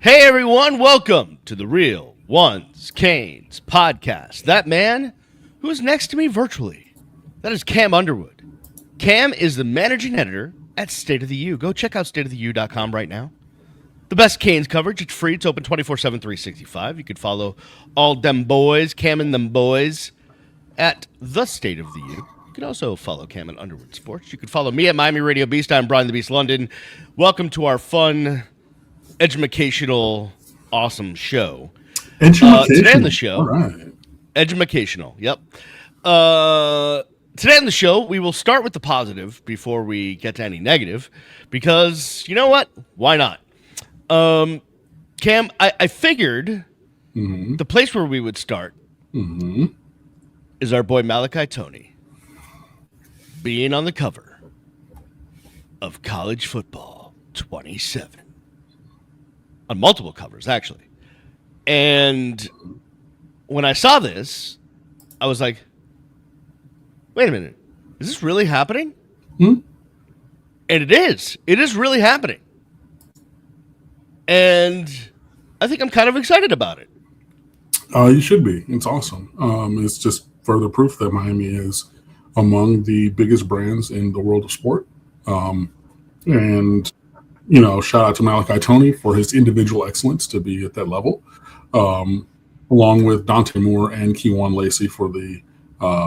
Hey everyone, welcome to the Real Ones Canes podcast. That man who is next to me virtually, that is Cam Underwood. Cam is the managing editor at StateOfTheU. Go check out StateOfTheU.com right now. The best Canes coverage. It's free. It's open 24/7, 365. You could follow all them boys, Cam and them boys, at the StateOfTheU. You can also follow Cam and Underwood Sports. You could follow me at Miami Radio Beast. I'm Brian the Beast London. Welcome to our fun, educational, awesome show. Today on the show, all right. Educational, yep. Today on the show, we will start with the positive before we get to any negative, because you know what? Why not? Cam, I figured the place where we would start is our boy Malachi Toney being on the cover of College Football 27. On multiple covers, actually. And when I saw this, I was like, wait a minute. Is this really happening? And it is. It is really happening. And I think I'm kind of excited about it. You should be. It's awesome. It's just further proof that Miami is among the biggest brands in the world of sport. And you know, shout out to Malachi Toney for his individual excellence to be at that level, along with Dante Moore and Keywan Lacey for the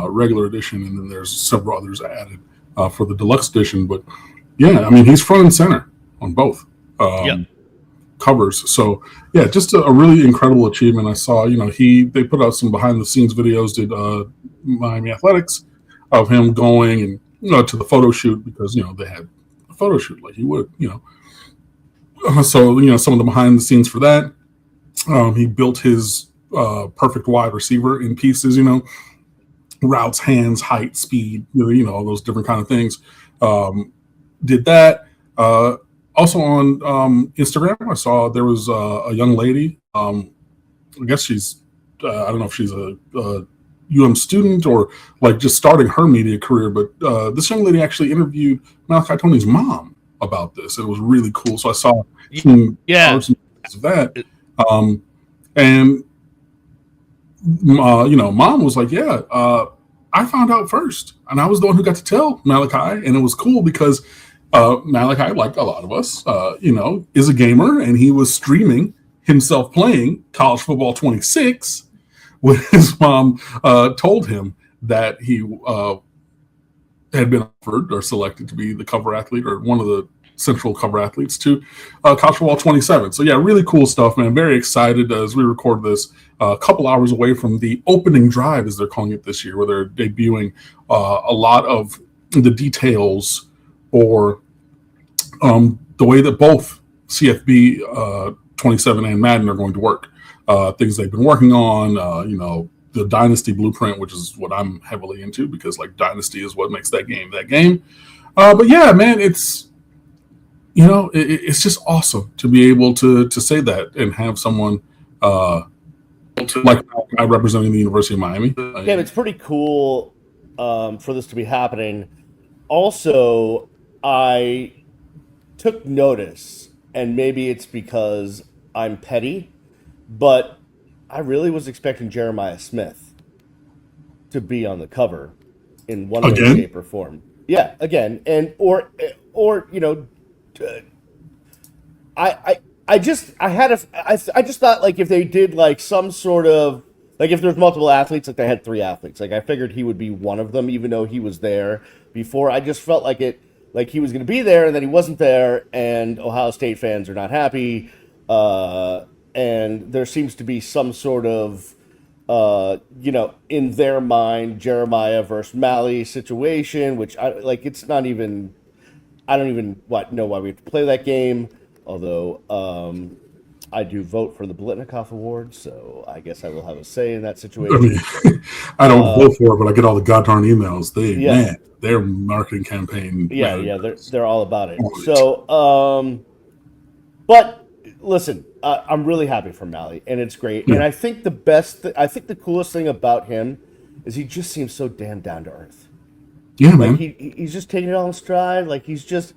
regular edition, and then there's several others added for the deluxe edition. But yeah, I mean, he's front and center on both covers. So yeah, just a really incredible achievement. I saw, you know, they put out some behind the scenes videos, did Miami Athletics, of him going and to the photo shoot, because they had a photo shoot like you would, So, some of the behind the scenes for that, he built his perfect wide receiver in pieces, routes, hands, height, speed, all those different kind of things. Did that. Also on Instagram, I saw there was a young lady. I guess she's, I don't know if she's a UM student or like just starting her media career, but this young lady actually interviewed Malachi Toney's mom about this. It was really cool. So I saw some of that. And mom was like, I found out first. And I was the one who got to tell Malachi. And it was cool because Malachi, like a lot of us, is a gamer. And he was streaming himself playing College Football 26 when his mom told him that he had been offered or selected to be the cover athlete or one of the central cover athletes to College Football 27. So yeah, really cool stuff, man. Very excited as we record this a couple hours away from the opening drive, as they're calling it this year, where they're debuting a lot of the details or the way that both CFB 27 and Madden are going to work. Things they've been working on, the Dynasty blueprint, which is what I'm heavily into because like Dynasty is what makes that game that game. But yeah, man, it's just awesome to be able to say that and have someone like I representing the University of Miami. Yeah, it's pretty cool for this to be happening. Also, I took notice, and maybe it's because I'm petty, but I really was expecting Jeremiah Smith to be on the cover in one way, shape, or form. Yeah, again, and or I just thought like if they did like some sort of like if there's multiple athletes, like they had 3 athletes, like I figured he would be one of them, even though he was there before. I just felt like he was going to be there and then he wasn't there, and Ohio State fans are not happy. And there seems to be some sort of, in their mind, Jeremiah versus Mally situation, which it's not even. I don't even know why we have to play that game. Although I do vote for the Blitnikoff Award, so I guess I will have a say in that situation. I don't vote for it, but I get all the goddamn emails. Their marketing campaign. They're all about it. So, but listen, I'm really happy for Mally, and it's great. Yeah. And I think the coolest thing about him is he just seems so damn down to earth. Yeah, man. He's just taking it all in stride. Like he's just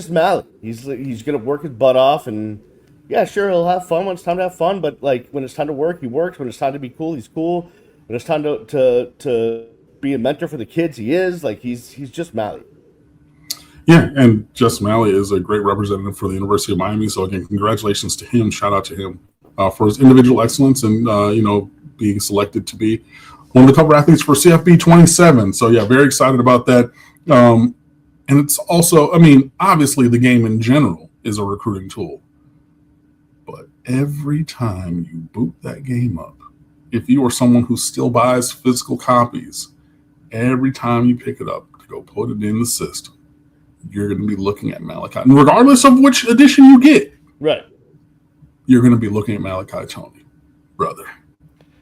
Mally. He's gonna work his butt off, and Yeah, sure, he'll have fun when it's time to have fun, but like when it's time to work, he works. When it's time to be cool, he's cool. When it's time to be a mentor for the kids, he is. Like he's just Mally. Yeah, and Justin Malley is a great representative for the University of Miami. So again, congratulations to him. Shout out to him for his individual excellence and being selected to be one of the cover athletes for CFB 27. So yeah, very excited about that. And it's also, I mean, obviously the game in general is a recruiting tool, but every time you boot that game up, if you are someone who still buys physical copies, every time you pick it up to go put it in the system, you're going to be looking at Malachi. And regardless of which edition you get, Right. you're going to be looking at Malachi Toney, brother.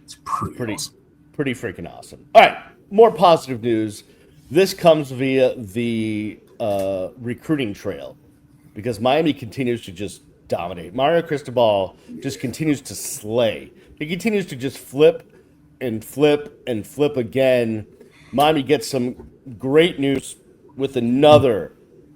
It's pretty awesome. Pretty freaking awesome. All right, more positive news. This comes via the recruiting trail because Miami continues to just dominate. Mario Cristobal just continues to slay. He continues to just flip and flip and flip again. Miami gets some great news with another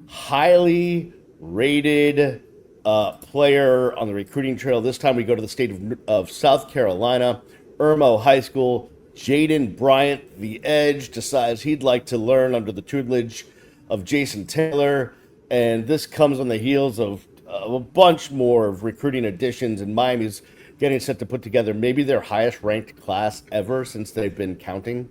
highly rated player on the recruiting trail. This time we go to the state of South Carolina, Irmo High School. Jaden Bryant, the edge, decides he'd like to learn under the tutelage of Jason Taylor. And this comes on the heels of a bunch more of recruiting additions, and Miami's getting set to put together maybe their highest ranked class ever since they've been counting.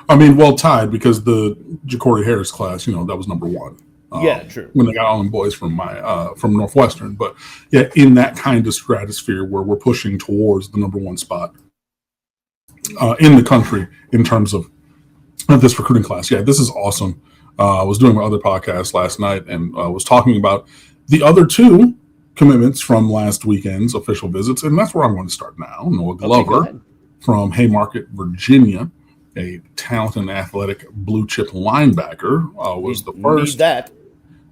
I mean, well tied because the Jacory Harris class, that was number one. Yeah, true. When they got all them boys from Northwestern, but yeah, in that kind of stratosphere where we're pushing towards the number one spot in the country in terms of this recruiting class. Yeah, this is awesome. I was doing my other podcast last night and was talking about the other two commitments from last weekend's official visits, and that's where I'm going to start now. Noah Glover from Haymarket, Virginia, a talented and athletic blue chip linebacker, was the first.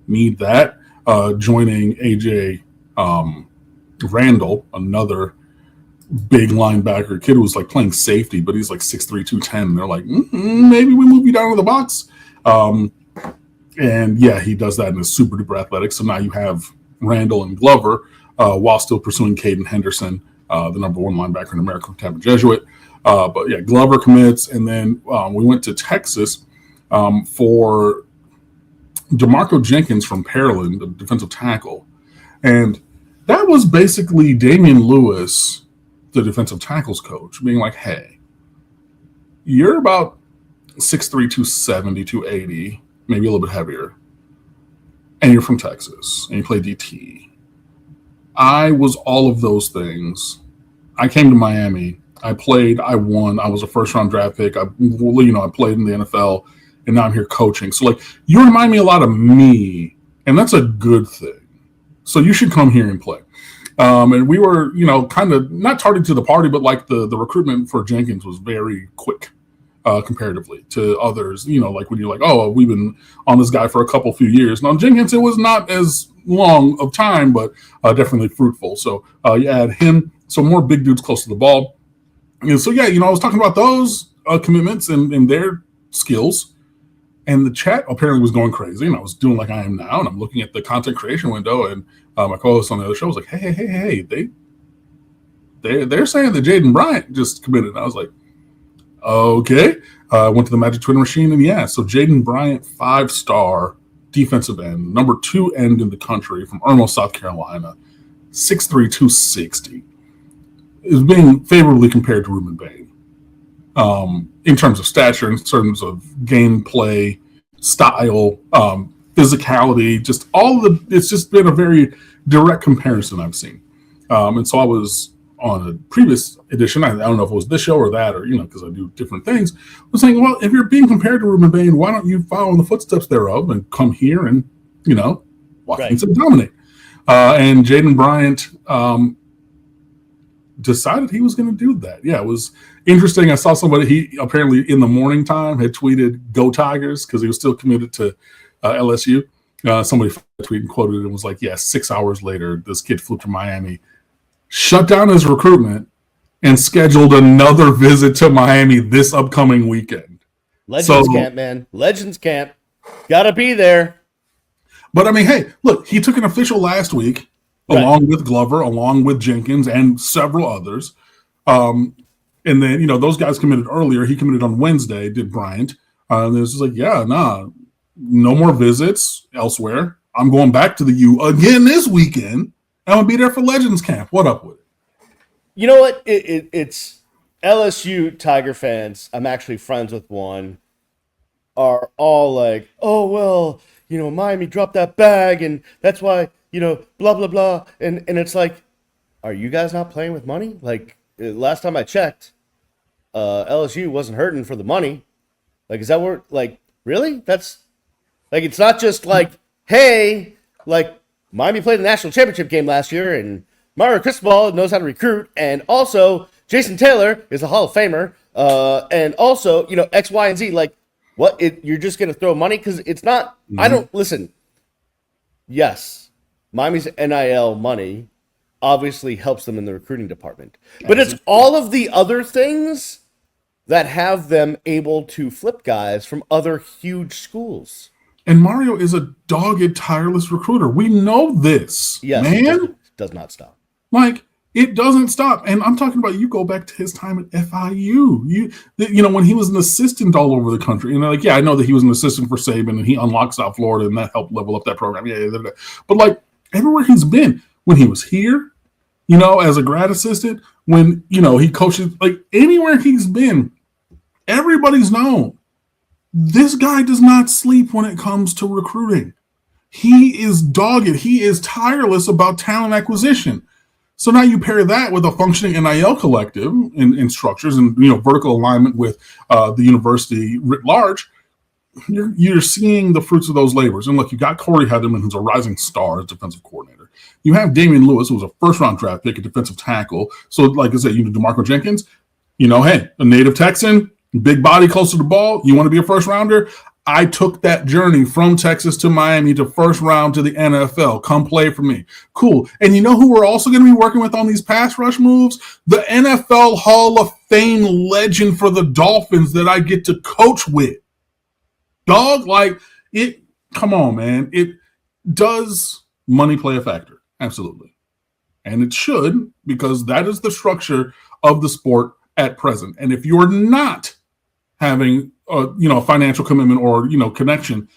Need that. Joining AJ Randall, another big linebacker kid who was like playing safety, but he's like 6'3", 210. They're like, maybe we move you down to the box. And yeah, he does that and is super duper athletic. So now you have Randall and Glover while still pursuing Caden Henderson, the number one linebacker in America from Tampa Jesuit. But yeah, Glover commits. And then we went to Texas for DeMarco Jenkins from Pearland, the defensive tackle. And that was basically Damian Lewis, the defensive tackles coach, being like, hey, you're about 6'3", 270, 280, maybe a little bit heavier, and you're from Texas, and you play DT. I was all of those things. I came to Miami. I played. I won. I was a first-round draft pick. I played in the NFL, and now I'm here coaching. So, like, you remind me a lot of me, and that's a good thing. So you should come here and play. And we were, kind of not tardy to the party, but like the recruitment for Jenkins was very quick comparatively to others. Like when you're like, oh, we've been on this guy for a few years. Now, Jenkins, it was not as long of time, but definitely fruitful. So you add him, so more big dudes close to the ball. And so, yeah, I was talking about those commitments and their skills. And the chat apparently was going crazy, and I was doing like I am now, and I'm looking at the content creation window, and my co-host on the other show was like, hey, they're saying that Jaden Bryant just committed. And I was like, okay. Went to the Magic Twitter machine, and yeah, so Jaden Bryant, 5-star defensive end, number 2 end in the country from Irmo, South Carolina, 6'3", 260, is being favorably compared to Ruben Bain. In terms of stature, in terms of gameplay, style, physicality, just it's just been a very direct comparison I've seen. And so I was on a previous edition, I don't know if it was this show or that, or, because I do different things, I was saying, well, if you're being compared to Ruben Bain, why don't you follow in the footsteps thereof and come here and, watch me dominate? And Jaden Bryant, decided he was going to do that. Yeah, it was interesting. I saw somebody, he apparently in the morning time had tweeted "Go Tigers" because he was still committed to LSU. Somebody tweeted and quoted it and was like, yeah, 6 hours later, this kid flew to Miami, shut down his recruitment, and scheduled another visit to Miami this upcoming weekend. Legends camp, man. Legends camp. Gotta be there. But I mean, hey, look, he took an official last week, Right. along with Glover, along with Jenkins, and several others. And then, those guys committed earlier. He committed on Wednesday, did Bryant. And it was just like, yeah, nah, no more visits elsewhere. I'm going back to the U again this weekend. I'm going to be there for Legends Camp. What up with it? You know what? It's LSU Tiger fans. I'm actually friends with one. Are all like, oh, well, Miami dropped that bag, and that's why, blah, blah, blah. And it's like, are you guys not playing with money? Like, last time I checked, LSU wasn't hurting for the money. Like, is that where, like, really? That's, like, it's not just like, hey, like, Miami played the national championship game last year, and Mario Cristobal knows how to recruit, and also Jason Taylor is a Hall of Famer, and also, X, Y, and Z. Like, what? You're just going to throw money? Because it's not, I don't, listen, yes, Miami's NIL money obviously helps them in the recruiting department. But it's all of the other things that have them able to flip guys from other huge schools. And Mario is a dogged, tireless recruiter. We know this, yes, man. It does not stop. Like, it doesn't stop. And I'm talking about, you go back to his time at FIU. When he was an assistant all over the country. And like, yeah, I know that he was an assistant for Saban and he unlocked South Florida and that helped level up that program. Yeah. But like, everywhere he's been, when he was here, as a grad assistant, when, he coaches, like anywhere he's been, everybody's known. This guy does not sleep when it comes to recruiting. He is dogged. He is tireless about talent acquisition. So now you pair that with a functioning NIL collective in structures and vertical alignment with the university writ large. You're seeing the fruits of those labors. And look, you got Corey Heatherman, who's a rising star as defensive coordinator. You have Damian Lewis, who was a first-round draft pick, a defensive tackle. So, like I said, DeMarco Jenkins, hey, a native Texan, big body, close to the ball. You want to be a first-rounder? I took that journey from Texas to Miami to first round to the NFL. Come play for me. Cool. And you know who we're also going to be working with on these pass rush moves? The NFL Hall of Fame legend for the Dolphins that I get to coach with. Dog, like, it, come on, man. It does money play a factor? Absolutely. And it should, because that is the structure of the sport at present. And if you're not having a financial commitment or connection,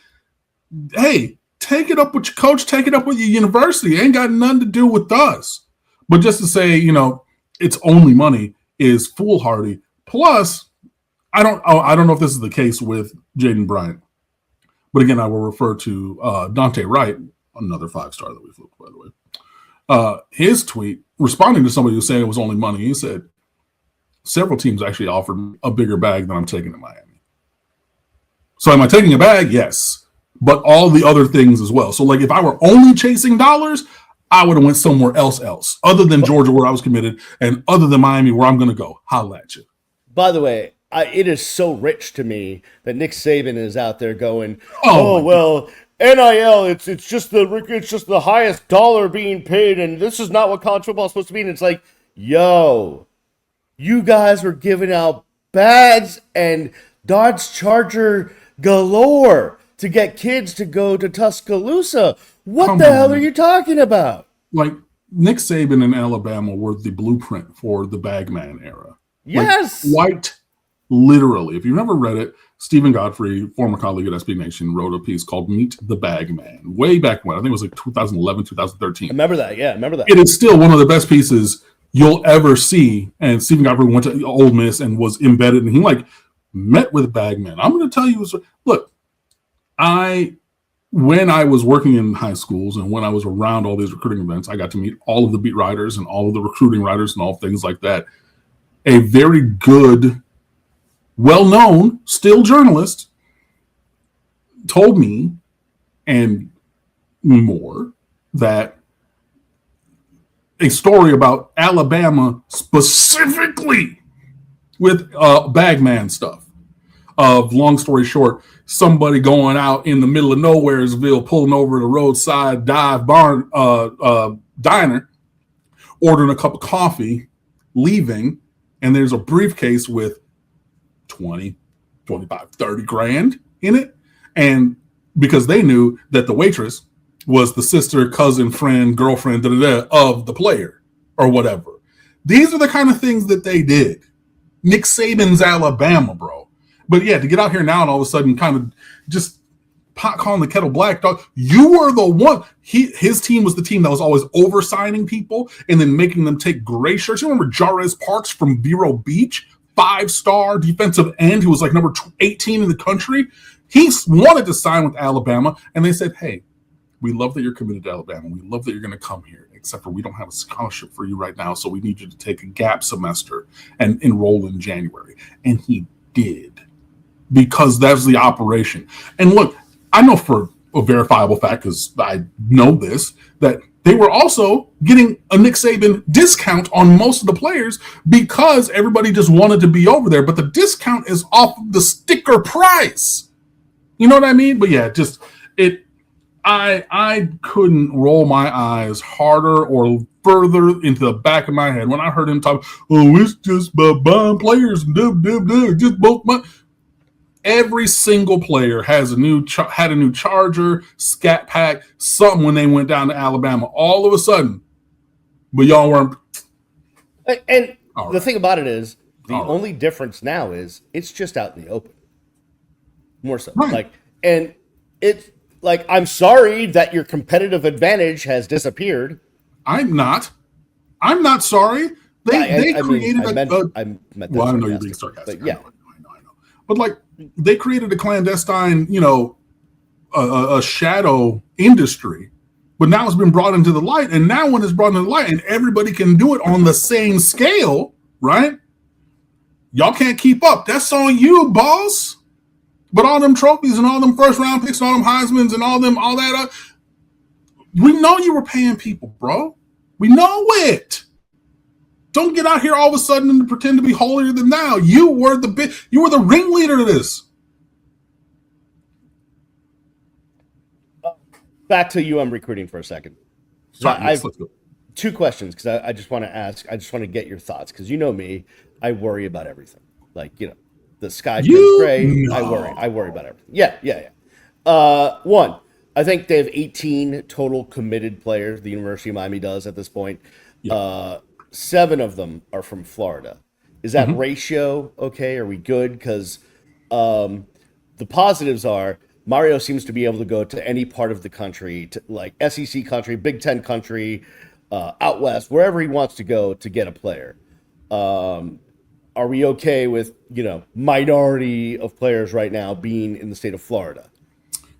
hey, take it up with your coach, take it up with your university. It ain't got nothing to do with us. But just to say, it's only money is foolhardy. Plus, I don't know if this is the case with Jaden Bryant, but again, I will refer to Dante Wright, another 5-star that we flew, by the way. His tweet responding to somebody who was saying it was only money. He said, several teams actually offered a bigger bag than I'm taking to Miami. So am I taking a bag? Yes. But all the other things as well. So like if I were only chasing dollars, I would have went somewhere else other than Georgia where I was committed and other than Miami where I'm going to go. Holla at you. By the way, it is so rich to me that Nick Saban is out there going, well, NIL, it's just the highest dollar being paid, and this is not what college football is supposed to be. And it's like, yo, you guys are giving out bags and Dodge Charger galore to get kids to go to Tuscaloosa. What the hell are you talking about? Like, Nick Saban in Alabama were the blueprint for the Bagman era. Yes. Like, quite literally. If you've never read it, Stephen Godfrey, former colleague at SB Nation, wrote a piece called Meet the Bagman way back when. I think it was like 2011, 2013. I remember that. Yeah, I remember that. It is still one of the best pieces you'll ever see. And Stephen Godfrey went to Ole Miss and was embedded, and he met with Bagman. I'm going to tell you, look, when I was working in high schools and when I was around all these recruiting events, I got to meet all of the beat writers and all of the recruiting writers and all things like that. A very good, well-known, still journalist told me and more that a story about Alabama specifically with Bagman stuff. Of long story short, somebody going out in the middle of Nowheresville, pulling over at a roadside dive barn diner, ordering a cup of coffee, leaving, and there's a briefcase with 20, 25, 30 grand in it. And because they knew that the waitress was the sister, cousin, friend, girlfriend of the player or whatever. These are the kind of things that they did. Nick Saban's Alabama, bro. But yeah, to get out here now and all of a sudden kind of just pot calling the kettle black, dog. You were the one. His team was the team that was always oversigning people and then making them take gray shirts. You remember Jarez Parks from Vero Beach, 5-star defensive end who was like number 18 in the country. He wanted to sign with Alabama, and they said, hey, we love that you're committed to Alabama. We love that you're going to come here, except for we don't have a scholarship for you right now, so we need you to take a gap semester and enroll in January. And he did, because that's the operation. And look, I know for a verifiable fact, because I know this, that they were also getting a Nick Saban discount on most of the players because everybody just wanted to be over there. But the discount is off the sticker price. You know what I mean? But yeah, I couldn't roll my eyes harder or further into the back of my head when I heard him talk, it's just buying players and just both money. Every single player had a new charger, scat pack, something when they went down to Alabama. All of a sudden, but y'all weren't. And the thing about it is, the only difference now is it's just out in the open. More so, right. And it's like, I'm sorry that your competitive advantage has disappeared. I'm not sorry. They created I meant well, I don't know you're being sarcastic. But yeah. I know. But like, they created a clandestine, a shadow industry, but now it's been brought into the light. And now when it's brought into the light and everybody can do it on the same scale, right? Y'all can't keep up. That's on you, boss. But all them trophies and all them first round picks and all them Heismans and all that, we know you were paying people, bro. We know it. Don't get out here all of a sudden and pretend to be holier than thou. You were the ringleader of this. Back to UM recruiting for a second. Sorry, I have let's go. 2 questions because I just want to ask. I just want to get your thoughts because you know me. I worry about everything. Like, the sky turns gray. No. I worry about everything. Yeah. One, I think they have 18 total committed players. The University of Miami does at this point. Yeah. 7 of them are from Florida. Is that ratio okay? Are we good? Because the positives are Mario seems to be able to go to any part of the country, to like SEC country, Big Ten country, out west, wherever he wants to go to get a player. Are we okay with, minority of players right now being in the state of Florida?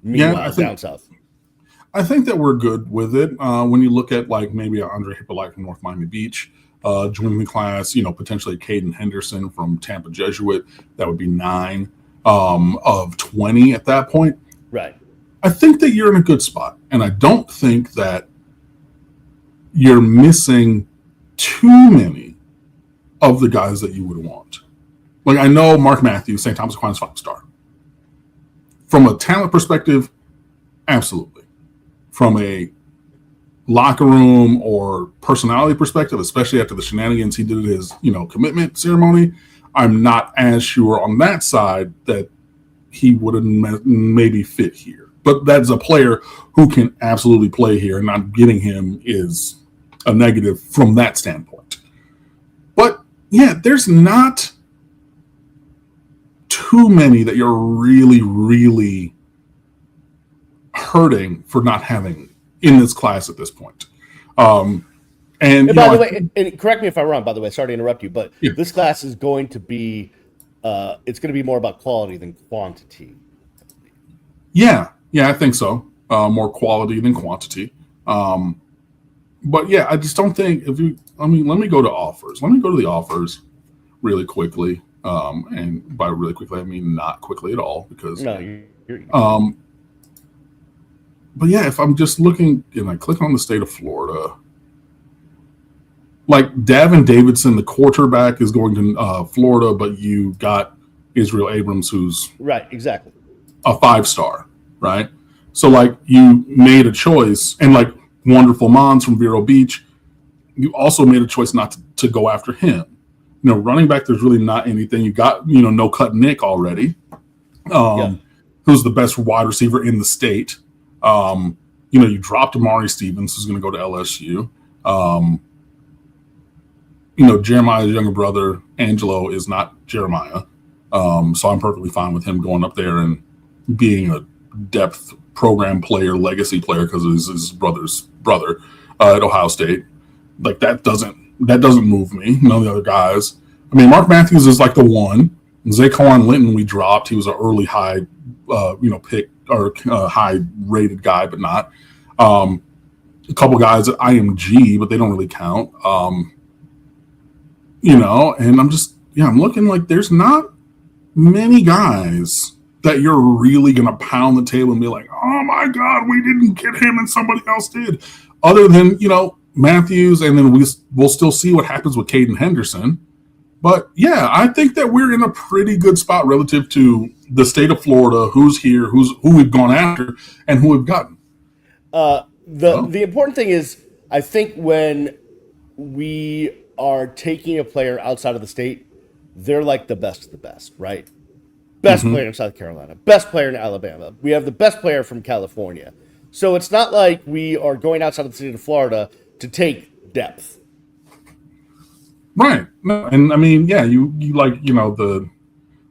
Meanwhile, down south. I think that we're good with it. When you look at like maybe Andre Hippolyte from North Miami Beach, joining the class, potentially Caden Henderson from Tampa Jesuit, that would be 9 of 20 at that point. Right. I think that you're in a good spot. And I don't think that you're missing too many of the guys that you would want. Like, I know Mark Matthews, St. Thomas Aquinas 5-star. From a talent perspective, absolutely. From a locker room or personality perspective, especially after the shenanigans he did at his, commitment ceremony, I'm not as sure on that side that he would have maybe fit here. But that's a player who can absolutely play here, and not getting him is a negative from that standpoint. But yeah, there's not too many that you're really, really hurting for not having in this class at this point. And by the way, and correct me if I'm wrong, by the way, sorry to interrupt you, but this class is going to be, it's going to be more about quality than quantity. Yeah, I think so. More quality than quantity. But yeah, I just don't think let me go to offers. Let me go to the offers really quickly. And by really quickly, I mean not quickly at all, because but yeah, if I'm just looking and I click on the state of Florida, like Davin Davidson, the quarterback, is going to Florida, but you got Israel Abrams, who's right, exactly, a 5-star, right? So like you made a choice, and like Wonderful Mons from Vero Beach, you also made a choice not to go after him. Running back, there's really not anything. You got, No Cut Nick already, who's the best wide receiver in the state. You dropped Amari Stevens, who's going to go to LSU. Jeremiah's younger brother, Angelo, is not Jeremiah. So I'm perfectly fine with him going up there and being a depth program player, legacy player, because of his brother's brother at Ohio State. Like that doesn't move me. None of the other guys. I mean, Mark Matthews is like the one. Zaquan Linton we dropped. He was an early high, pick or high rated guy, but not. A couple guys at IMG, but they don't really count. And I'm looking like there's not many guys that you're really going to pound the table and be like, oh my God, we didn't get him and somebody else did. Other than, Matthews, and then we'll still see what happens with Caden Henderson. But yeah, I think that we're in a pretty good spot relative to the state of Florida, who's here, who we've gone after, and who we've gotten. The important thing is, I think when we are taking a player outside of the state, they're like the best of the best, right? Best player in South Carolina, best player in Alabama. We have the best player from California. So it's not like we are going outside of the state of Florida to take depth. Right. No, and I mean, yeah,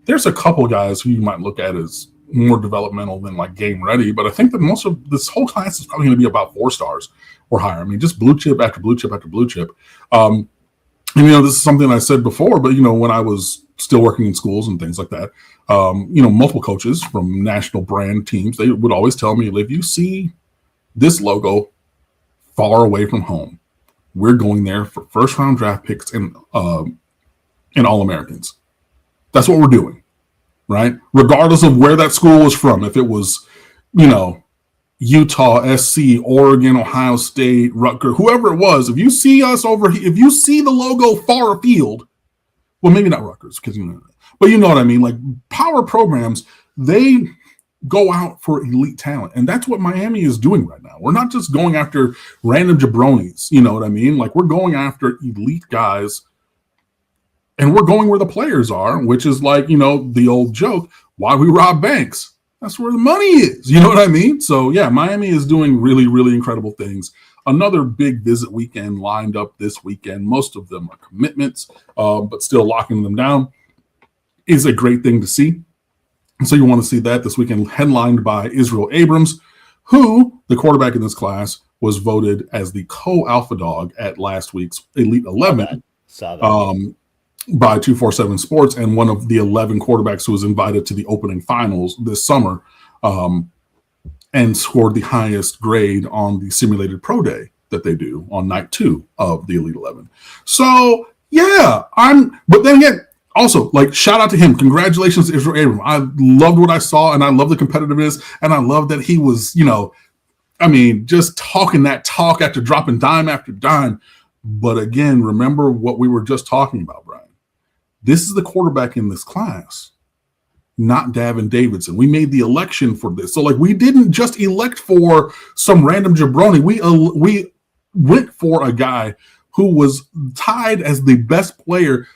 there's a couple guys who you might look at as more developmental than like game ready, but I think that most of this whole class is probably going to be about 4 stars or higher. I mean, just blue chip after blue chip after blue chip. This is something I said before, but when I was still working in schools and things like that, multiple coaches from national brand teams, they would always tell me, if you see this logo far away from home, we're going there for first round draft picks and All-Americans. That's what we're doing, right? Regardless of where that school was from, if it was, Utah, SC, Oregon, Ohio State, Rutgers, whoever it was, if you see us over here, if you see the logo far afield, well, maybe not Rutgers, but you know what I mean? Like power programs, they go out for elite talent. And that's what Miami is doing right now. We're not just going after random jabronis, you know what I mean? Like we're going after elite guys, and we're going where the players are, which is like, the old joke, why we rob banks? That's where the money is. You know what I mean? So yeah, Miami is doing really, really incredible things. Another big visit weekend lined up this weekend. Most of them are commitments, but still locking them down is a great thing to see. So you want to see that this weekend, headlined by Israel Abrams, who, the quarterback in this class, was voted as the co-alpha dog at last week's Elite 11 by 247 Sports, and one of the 11 quarterbacks who was invited to the opening finals this summer, and scored the highest grade on the simulated pro day that they do on night 2 of the Elite 11. So yeah, but then again, also, like, shout out to him. Congratulations to Israel Abrams. I loved what I saw, and I love the competitiveness, and I love that he was, just talking that talk after dropping dime after dime. But again, remember what we were just talking about, Brian. This is the quarterback in this class, not Davin Davidson. We made the election for this. So, like, we didn't just elect for some random jabroni. We went for a guy who was tied as the best player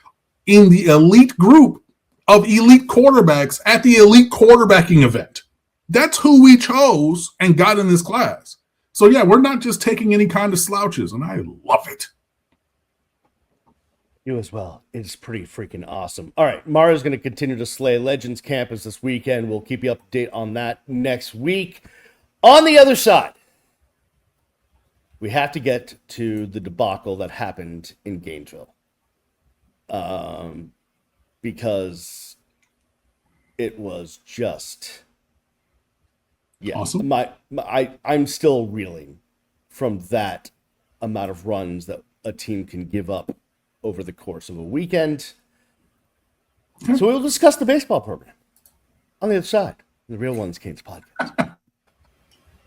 in the elite group of elite quarterbacks at the elite quarterbacking event. That's who we chose and got in this class. So yeah, we're not just taking any kind of slouches, and I love it. You as well. It's pretty freaking awesome. All right, Mario's going to continue to slay Legends Campus this weekend. We'll keep you up to date on that next week. On the other side, we have to get to the debacle that happened in Gainesville. Because it was just, yeah, awesome. I'm still reeling from that amount of runs that a team can give up over the course of a weekend. Okay. So we'll discuss the baseball program on the other side, the Real Ones Canes podcast.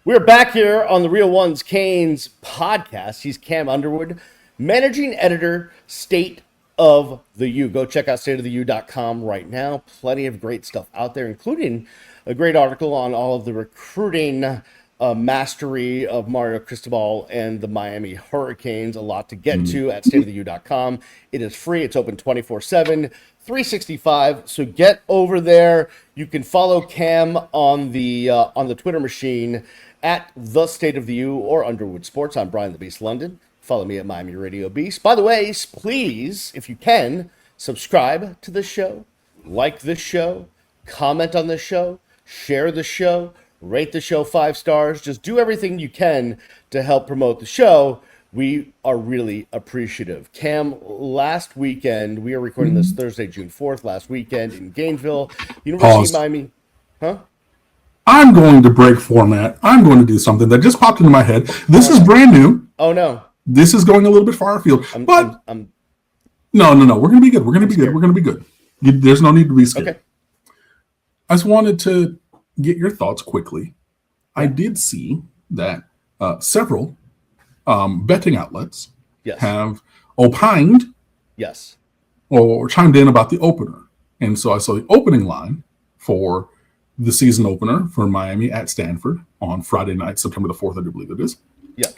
We're back here on the Real Ones Canes podcast. He's Cam Underwood, managing editor, State of the U. Go check out StateOfTheU.com right now. Plenty of great stuff out there, including a great article on all of the recruiting mastery of Mario Cristobal and the Miami Hurricanes. A lot to get to at StateOfTheU.com. It is free. It's open 24/7, 365. So get over there. You can follow Cam on the Twitter machine at the State of the U or Underwood Sports. I'm Brian the Beast London. Follow me at Miami Radio Beast. By the way, please, if you can, subscribe to this show, like this show, comment on this show, share the show, rate the show 5 stars. Just do everything you can to help promote the show. We are really appreciative. Cam, last weekend, we are recording this Thursday, June 4th, last weekend in Gainesville, University of Miami. Huh? I'm going to break format. I'm going to do something that just popped into my head. This is brand new. Oh, no. This is going a little bit far afield. No. We're going to be good. We're going to be good. There's no need to be scared. Okay. I just wanted to get your thoughts quickly. I did see that several betting outlets have opined or chimed in about the opener. And so I saw the opening line for the season opener for Miami at Stanford on Friday night, September the 4th, I do believe it is. Yeah.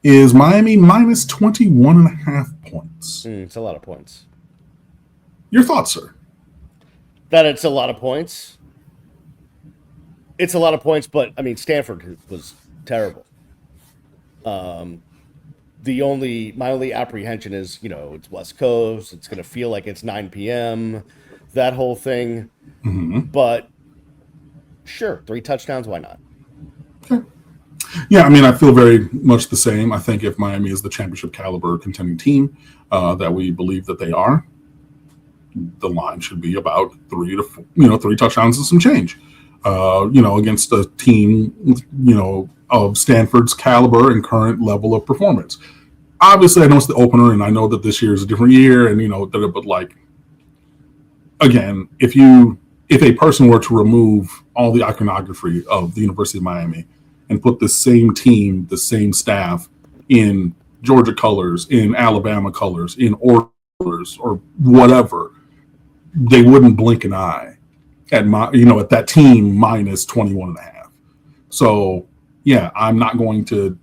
Is Miami minus 21.5 points. It's a lot of points. Your thoughts, sir? That it's a lot of points. It's a lot of points, but I mean, Stanford was terrible. My only apprehension is, it's West Coast. It's going to feel like it's 9 p.m., that whole thing. Mm-hmm. But sure, 3 touchdowns, why not? Okay. Yeah, I mean, I feel very much the same. I think if Miami is the championship caliber contending team that we believe that they are, the line should be about 3 touchdowns and some change. Against a team, of Stanford's caliber and current level of performance. Obviously, I know it's the opener, and I know that this year is a different year, and but like, again, if a person were to remove all the iconography of the University of Miami and put the same team, the same staff in Georgia colors, in Alabama colors, in Oilers or whatever, they wouldn't blink an eye at at that team minus 21.5. So yeah, I'm going to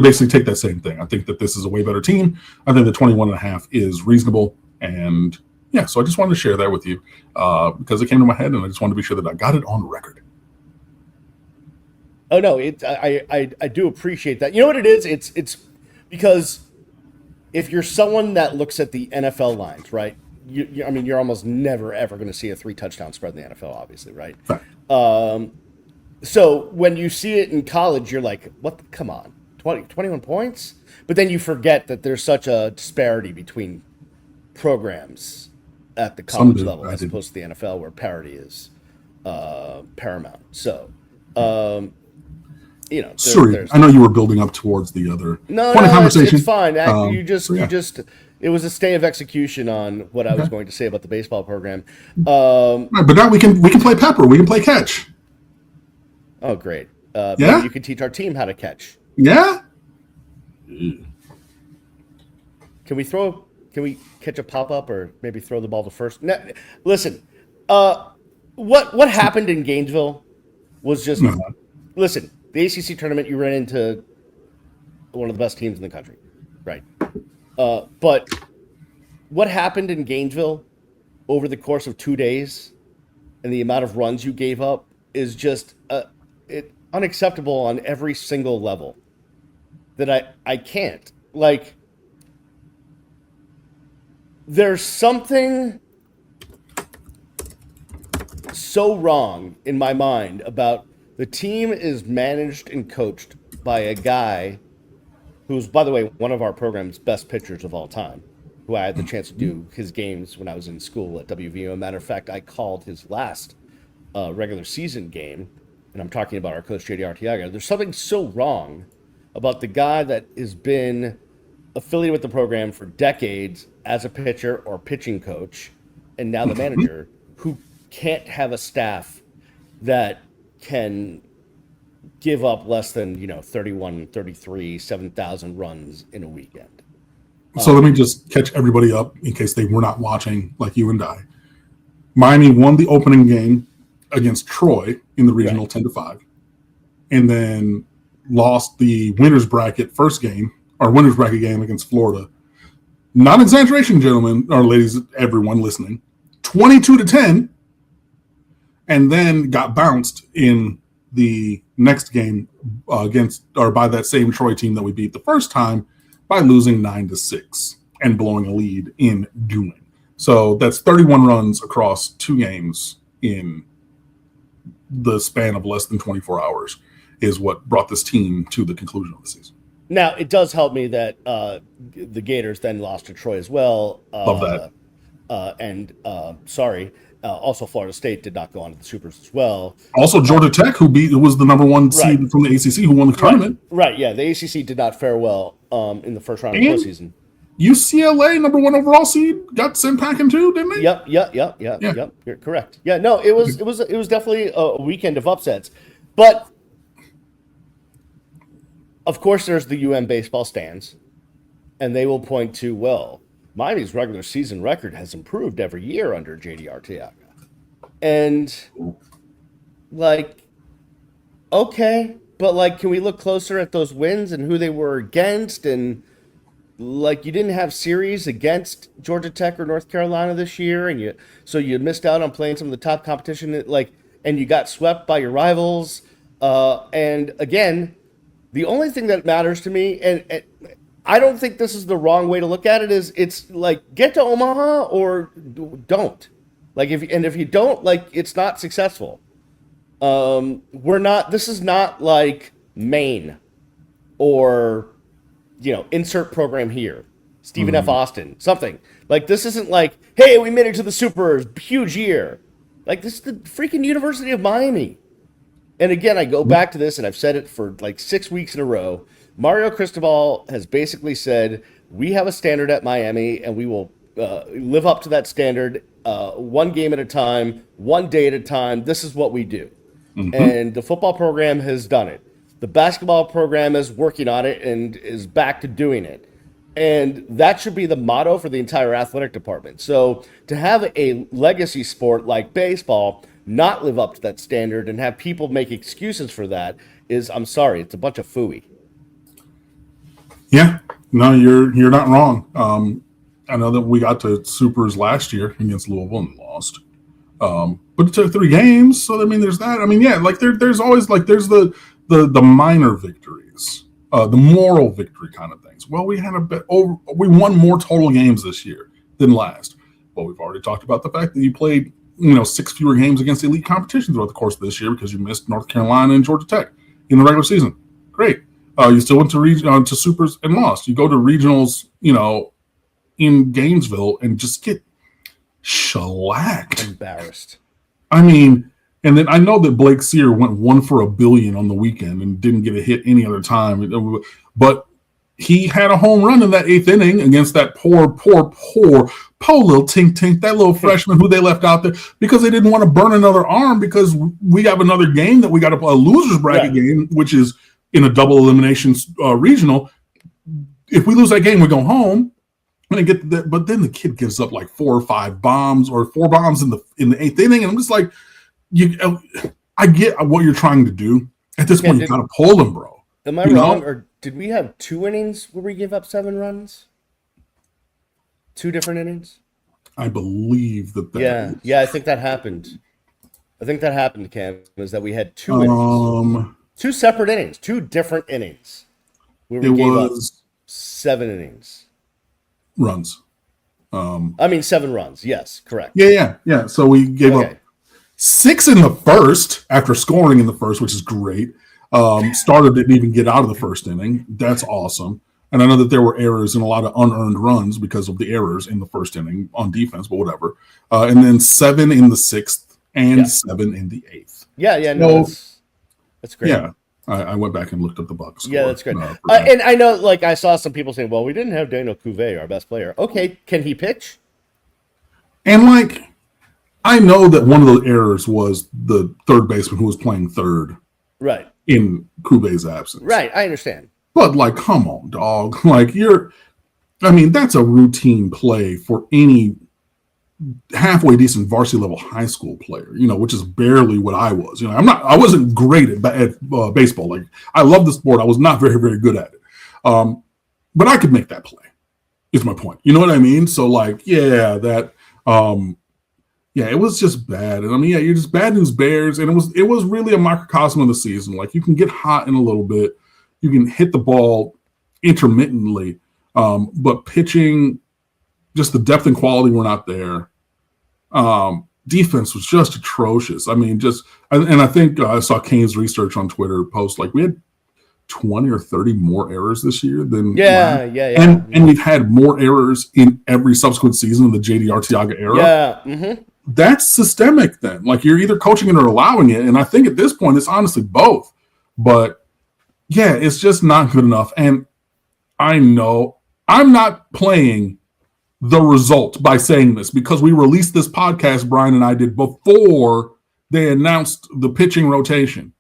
basically take that same thing. I think that this is a way better team. I think the 21.5 is reasonable. And yeah, so I just wanted to share that with you because it came to my head and I just wanted to be sure that I got it on record. Oh no, I do appreciate that. You know what it is? It's because if you're someone that looks at the NFL lines, right? You're almost never ever going to see a 3 touchdown spread in the NFL, obviously, right? So when you see it in college, you're like, what? Come on, 21 points? But then you forget that there's such a disparity between programs at the college level as opposed to the NFL, where parity is paramount. So. Sorry, I know you were building up towards the other point of conversation. It's fine. It was a stay of execution on what I was going to say about the baseball program. Right, but now we can play pepper. We can play catch. Oh, great! Maybe you could teach our team how to catch. Yeah. Can we catch a pop up or maybe throw the ball to first? No, listen, what happened in Gainesville was just listen. The ACC tournament, you ran into one of the best teams in the country, right? But what happened in Gainesville over the course of 2 days and the amount of runs you gave up is just unacceptable on every single level that I can't. Like, there's something so wrong in my mind about the team is managed and coached by a guy who's, by the way, one of our program's best pitchers of all time, who I had the chance to do his games when I was in school at WVU. As a matter of fact, I called his last regular season game, and I'm talking about our coach, J.D. Arteaga. There's something so wrong about the guy that has been affiliated with the program for decades as a pitcher or pitching coach, and now the manager, who can't have a staff that can give up less than 31, 33, 7,000 runs in a weekend. So let me just catch everybody up in case they were not watching like you and I. Miami won the opening game against Troy in the regional 10-5, and then lost the winner's bracket game against Florida. Not exaggeration, gentlemen or ladies, everyone listening, 22-10. And then got bounced in the next game against or by that same Troy team that we beat the first time by losing 9-6 and blowing a lead in doing. So that's 31 runs across 2 games in the span of less than 24 hours is what brought this team to the conclusion of the season. Now, it does help me that the Gators then lost to Troy as well. Love that. Also Florida State did not go on to the Supers as well. Also, Georgia Tech, who was the number 1 seed from the ACC, who won the tournament. Right, yeah. The ACC did not fare well in the first round of the postseason. UCLA, number 1 overall seed, got sent packing too, didn't they? Yep. You're correct. Yeah, no, it was definitely a weekend of upsets. But of course, there's the UM baseball stands, and they will point to, well, Miami's regular season record has improved every year under J.D. Arteaga. And, okay, but, can we look closer at those wins and who they were against? And, you didn't have series against Georgia Tech or North Carolina this year, and so you missed out on playing some of the top competition, and you got swept by your rivals. And, again, the only thing that matters to me, and I don't think this is the wrong way to look at it, is it's get to Omaha or don't. If you don't, it's not successful. This is not like Maine or, insert program here. Stephen F. Austin, something. This isn't hey, we made it to the Supers, huge year. This is the freaking University of Miami. And again, I go back to this, and I've said it for 6 weeks in a row. Mario Cristobal has basically said, we have a standard at Miami, and we will live up to that standard one game at a time, one day at a time. This is what we do. And the football program has done it. The basketball program is working on it and is back to doing it. And that should be the motto for the entire athletic department. So to have a legacy sport like baseball not live up to that standard and have people make excuses for that is, I'm sorry, it's a bunch of phooey. Yeah, no, you're not wrong. I know that we got to Supers last year against Louisville and lost, but it took 3 games. So there's that. There's always there's the minor victories, the moral victory kind of things. Well, we won more total games this year than last. Well, we've already talked about the fact that you played 6 fewer games against elite competition throughout the course of this year because you missed North Carolina and Georgia Tech in the regular season. Great. You still went to Supers and lost. You go to regionals, in Gainesville and just get shellacked. Embarrassed. And then I know that Blake Sear went 1 for $1 billion on the weekend and didn't get a hit any other time. But he had a home run in that 8th inning against that poor little tink, that little freshman who they left out there because they didn't want to burn another arm because we have another game that we got to play, a loser's bracket game, which is in a double elimination regional. If we lose that game, we go home. But then the kid gives up 4 or 5 bombs or 4 bombs in the 8th inning, and I'm just I get what you're trying to do. At this point, you got to pull him, bro. Am I wrong, or did we have 2 innings where we gave up 7 runs? 2 different innings? I believe that. Yeah, I think that happened. Cam, was that we had 2 innings. 2 separate innings, 2 different innings. Where we gave up 7 innings. Runs. 7 runs. Yes, correct. Yeah. So we gave up 6 in the first after scoring in the first, which is great. Starter didn't even get out of the first inning. That's awesome. And I know that there were errors and a lot of unearned runs because of the errors in the first inning on defense, but whatever. And then 7 in the 6th and 7 in the 8th. Yeah. No, that's great. Yeah. I went back and looked at the box score. Yeah, that's great. And I know, I saw some people saying, well, we didn't have Daniel Cuvée, our best player. Okay, can he pitch? And, I know that one of the errors was the third baseman who was playing third. Right. In Cuvé's absence. Right, I understand. But, come on, dog. That's a routine play for any halfway decent varsity level high school player, which is barely what I was. I wasn't great at baseball. I love the sport. I was not very, very good at it. But I could make that play, is my point. You know what I mean? So Yeah, it was just bad. And I mean, yeah, you're just bad news bears. And it was really a microcosm of the season. Like, you can get hot in a little bit, you can hit the ball intermittently, but pitching, just the depth and quality were not there. Defense was just atrocious. I mean, and I think I saw Kane's research on Twitter post, like, we had 20 or 30 more errors this year than last. And we've had more errors in every subsequent season of the JD Arteaga era. Yeah. Mm-hmm. That's systemic then. Like, you're either coaching it or allowing it. And I think at this point, it's honestly both. But yeah, it's just not good enough. And I know I'm not playing the result by saying this, because we released this podcast, Brian and I did, before they announced the pitching rotation.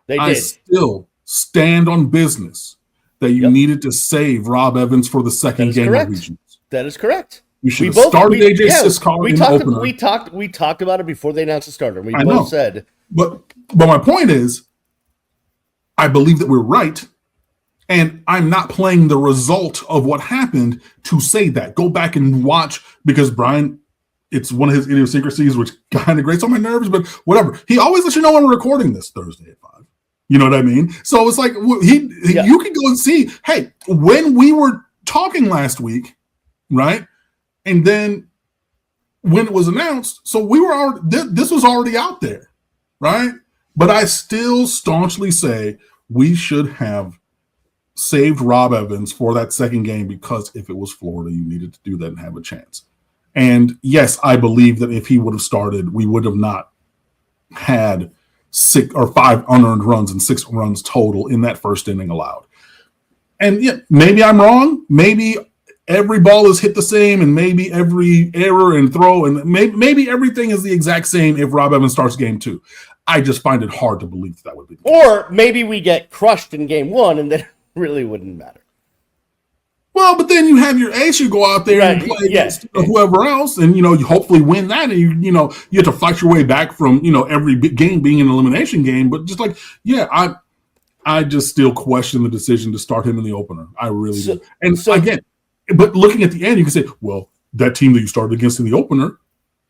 I still stand on business that you needed to save Rob Evans for the second game of Regionals. That is correct. You should have started AJ Siskar in the opener. We talked about it before they announced the starter. We both said. But my point is, I believe that we're right. And I'm not playing the result of what happened to say that. Go back and watch, because Brian, it's one of his idiosyncrasies, which kind of grates on my nerves, but whatever. He always lets you know when we're recording this Thursday at 5. You know what I mean? So it's like, you can go and see, hey, when we were talking last week, right? And then when it was announced, so we were this was already out there, right? But I still staunchly say we should have saved Rob Evans for that second game, because if it was Florida, you needed to do that and have a chance. And yes, I believe that if he would have started, we would have not had 6 or 5 unearned runs and 6 runs total in that first inning allowed. And yeah, maybe I'm wrong. Maybe every ball is hit the same, and maybe every error and throw, and maybe everything is the exact same if Rob Evans starts game 2. I just find it hard to believe that would be the case. Or maybe we get crushed in game 1, and then really wouldn't matter. Well, but then you have your ace, you go out there and play against whoever else, and you hopefully win that, and you have to fight your way back from every game being an elimination game. But just like, I just still question the decision to start him in the opener. I really do. And so again, but looking at the end, you can say, well, that team that you started against in the opener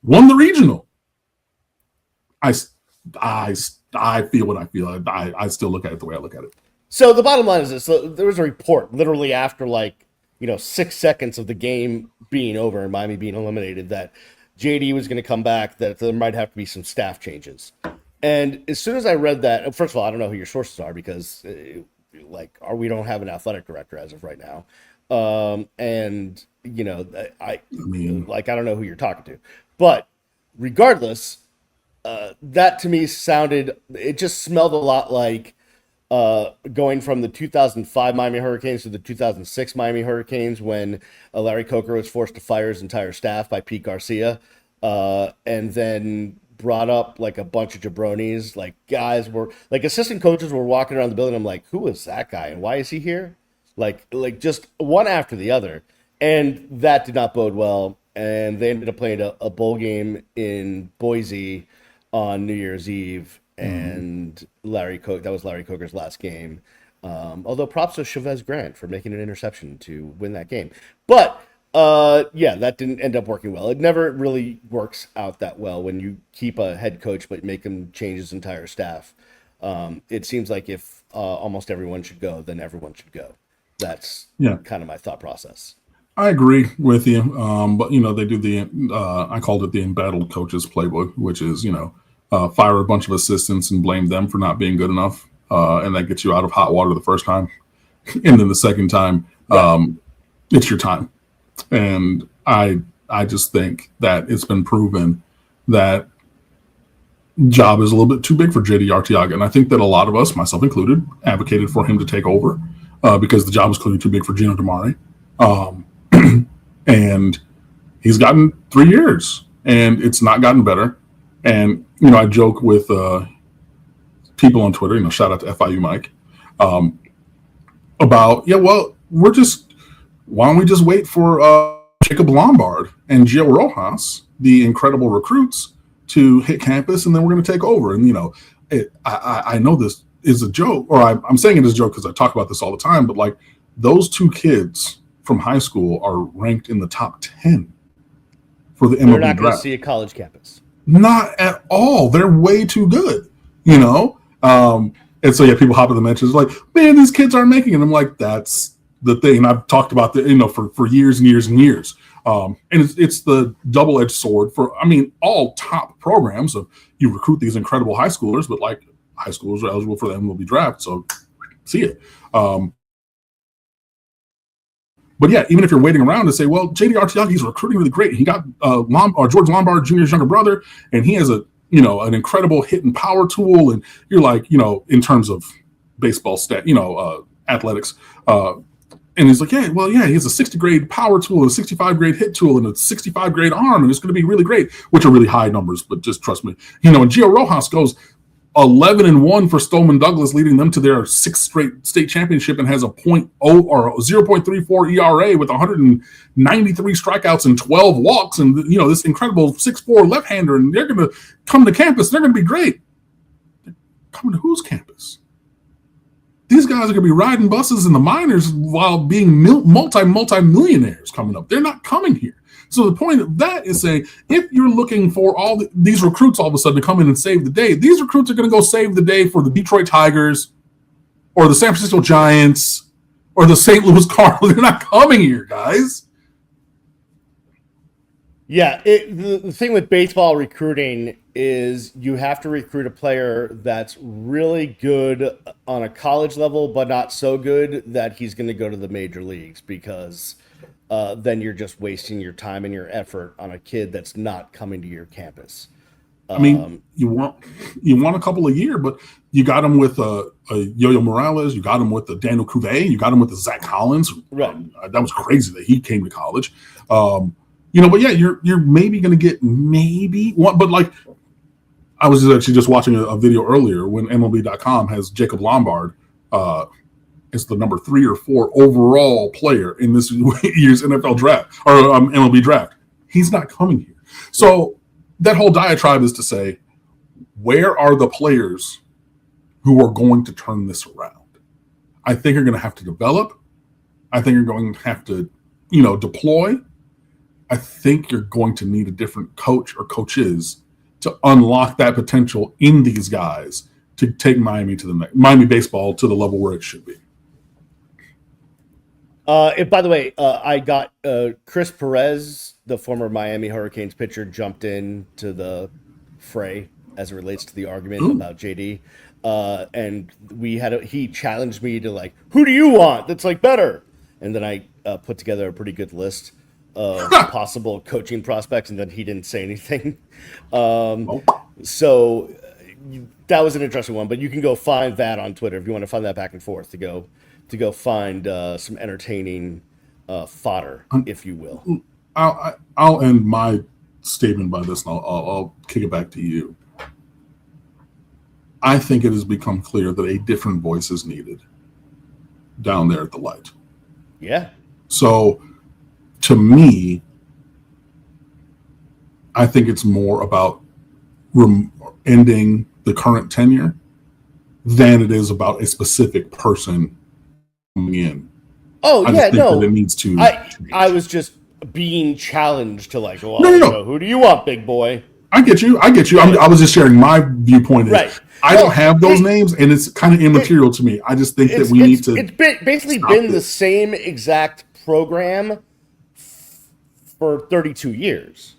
won the regional. I feel what I feel. I still look at it the way I look at it. So the bottom line is this. So there was a report literally after 6 seconds of the game being over and Miami being eliminated that JD was going to come back, that there might have to be some staff changes. And as soon as I read that, first of all, I don't know who your sources are, because we don't have an athletic director as of right now. I don't know who you're talking to. But regardless, that to me it just smelled a lot like going from the 2005 Miami Hurricanes to the 2006 Miami Hurricanes, when Larry Coker was forced to fire his entire staff by Pete Garcia, and then brought up a bunch of jabronis. Guys were assistant coaches were walking around the building. I'm like, who is that guy and why is he here? Just one after the other, and that did not bode well. And they ended up playing a bowl game in Boise on New Year's Eve. And that was Larry Coker's last game. Although props to Chavez Grant for making an interception to win that game. But that didn't end up working well. It never really works out that well when you keep a head coach but make him change his entire staff. It seems like if almost everyone should go, then everyone should go. That's kind of my thought process. I agree with you. But they do I called it the embattled coaches playbook, which is, fire a bunch of assistants and blame them for not being good enough. And that gets you out of hot water the first time. And then the second time, it's your time. And I just think that it's been proven that job is a little bit too big for JD Arteaga. And I think that a lot of us, myself included, advocated for him to take over because the job was clearly too big for Gino DiMare. And he's gotten 3 years and it's not gotten better. And, I joke with people on Twitter, shout out to FIU Mike, about, why don't we just wait for Jacob Lombard and Gio Rojas, the incredible recruits, to hit campus, and then we're going to take over. And, I know this is a joke, or I'm saying it as a joke because I talk about this all the time, but those 2 kids from high school are ranked in the top 10 for the MLB draft. They're not going to see a college campus. Not at all. They're way too good, you know? And so, yeah, people hop in the mentions like, man, these kids aren't making it. I'm like, that's the thing. And I've talked about that, for years and years and years. And it's the double-edged sword for, all top programs of you recruit these incredible high schoolers, but like high schoolers are eligible for the MLB draft. So see it. But yeah, even if you're waiting around to say, well, JD Arteagi's recruiting really great. He got George Lombard Jr.'s younger brother, and he has an incredible hit and power tool. And you're like, in terms of baseball athletics. And he's like, he has a 60 grade power tool and a 65 grade hit tool and a 65 grade arm, and it's going to be really great, which are really high numbers, but just trust me. And Gio Rojas goes 11-1 for Stoneman Douglas, leading them to their 6th straight state championship, and has a 0.34 ERA with 193 strikeouts and 12 walks, and this incredible 6'4" left-hander, and they're going to come to campus. They're going to be great. They're coming to whose campus? These guys are going to be riding buses in the minors while being multi-millionaires coming up. They're not coming here. So the point of that is saying, if you're looking for these recruits all of a sudden to come in and save the day, these recruits are going to go save the day for the Detroit Tigers or the San Francisco Giants or the St. Louis Cardinals. They're not coming here, guys. Yeah, the thing with baseball recruiting is you have to recruit a player that's really good on a college level, but not so good that he's going to go to the major leagues, because then you're just wasting your time and your effort on a kid that's not coming to your campus. You want a couple a year, but you got him with a Yo-Yo Morales, you got him with the Daniel Cuvée, you got him with the Zach Collins. Right. That was crazy that he came to college. But yeah, you're maybe going to get maybe one, but like I was actually just watching a video earlier when MLB.com has Jacob Lombard is the number 3 or 4 overall player in this year's NFL draft or MLB draft. He's not coming here. So that whole diatribe is to say, where are the players who are going to turn this around? I think you're going to have to develop. I think you're going to have to, deploy. I think you're going to need a different coach or coaches to unlock that potential in these guys to take Miami baseball to the level where it should be. By the way, I got Chris Perez, the former Miami Hurricanes pitcher, jumped in to the fray as it relates to the argument about JD. And he challenged me to like, who do you want that's like better? And then I put together a pretty good list of possible coaching prospects, and then he didn't say anything. So that was an interesting one, but you can go find that on Twitter if you want to find that back and forth to go find some entertaining fodder, if you will. I'll end my statement by this, and I'll kick it back to you. I think it has become clear that a different voice is needed down there at the light. Yeah. So, to me, I think it's more about ending the current tenure than it is about a specific person coming in. Oh, yeah, no. That it needs to. I was just being challenged to like, well, no. Who do you want, big boy? I get you. I was just sharing my viewpoint. Right. I don't have those names, and it's kind of immaterial to me. I just think that we need to. It's basically been the same exact program for 32 years.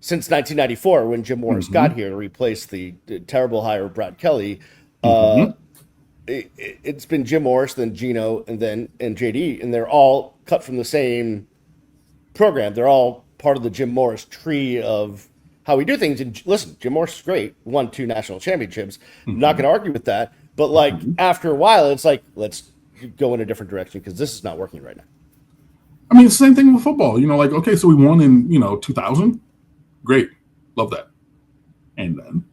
Since 1994, when Jim Morris got here to replace the terrible hire of Brad Kelly. It's been Jim Morris, then Gino, and JD, and they're all cut from the same program. They're all part of the Jim Morris tree of how we do things. And listen, Jim Morris is great, won 2 national championships. I'm not going to argue with that. But like after a while, it's like, let's go in a different direction because this is not working right now. I mean, same thing with football. Okay, so we won in 2000. Great, love that. And then.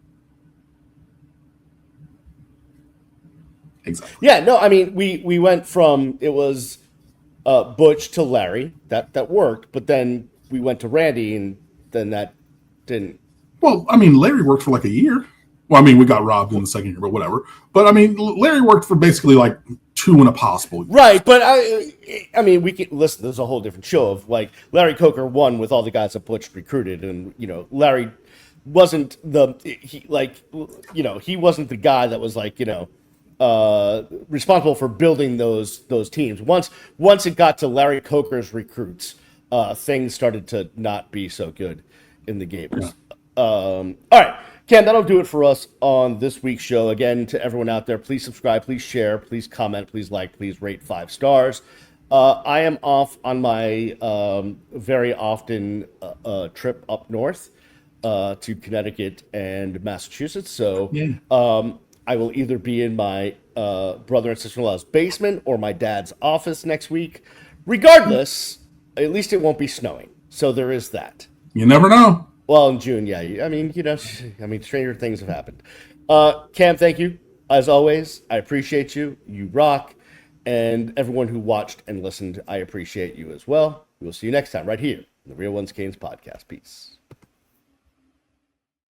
Exactly. Yeah, no, I mean, we went from, it was Butch to Larry. That worked, but then we went to Randy, and then that didn't. Well, I mean, Larry worked for like a year. Well, I mean, we got robbed in the second year, but whatever. But I mean, Larry worked for basically like 2 and a possible year. Right, but I mean, we can listen. There's a whole different show of like Larry Coker won with all the guys that Butch recruited, and Larry wasn't he wasn't the guy that was like, responsible for building those teams. Once it got to Larry Coker's recruits, things started to not be so good in the Gables. All right, Ken, that'll do it for us on this week's show. Again, to everyone out there, please subscribe, please share, please comment, please like, please rate 5 stars. I am off on my very often trip up north to Connecticut and Massachusetts. So I will either be in my brother and sister-in-law's basement or my dad's office next week. Regardless, at least it won't be snowing. So there is that. You never know. Well, in June, yeah. I mean, stranger things have happened. Cam, thank you. As always, I appreciate you. You rock. And everyone who watched and listened, I appreciate you as well. We will see you next time right here in the Real Ones Canes podcast. Peace.